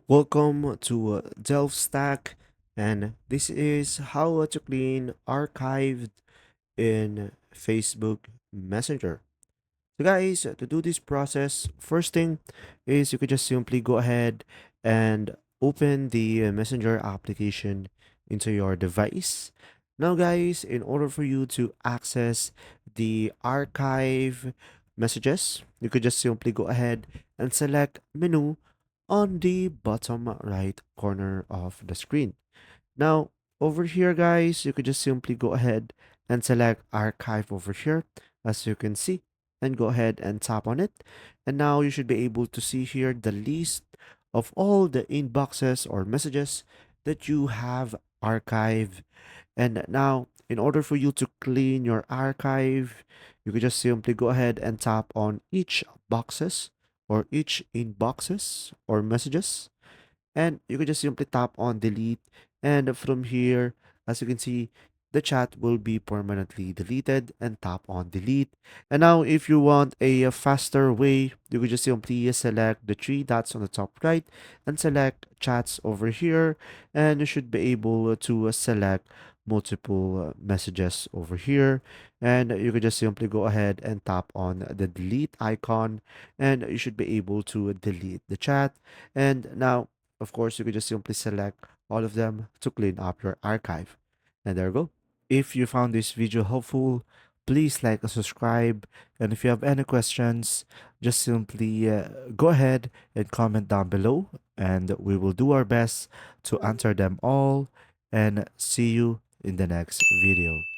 Welcome to Delve Stack, and this is how to clean archived in Facebook Messenger. So, guys, to do this process, first thing is you could just simply go ahead and open the Messenger application into your device. Now, guys, in order for you to access the archive messages, you could just simply go ahead and select menu on the bottom right corner of the screen. Now, over here, guys, you could just simply go ahead and select archive over here, as you can see, and go ahead and tap on it. And now you should be able to see here the list of all the inboxes or messages that you have archived. And now, in order for you to clean your archive, you could just simply go ahead and tap on each boxes or each inboxes or messages, and you can just simply tap on delete, and from here, as you can see, the chat will be permanently deleted, and tap on delete. And now if you want a faster way, you could just simply select the three dots on the top right and select chats over here, and you should be able to select multiple messages over here, and you could just simply go ahead and tap on the delete icon, and you should be able to delete the chat. And now, of course, you could just simply select all of them to clean up your archive. And there you go. If you found this video helpful, please like and subscribe. And if you have any questions, just simply go ahead and comment down below, and we will do our best to answer them all. And see you in the next video.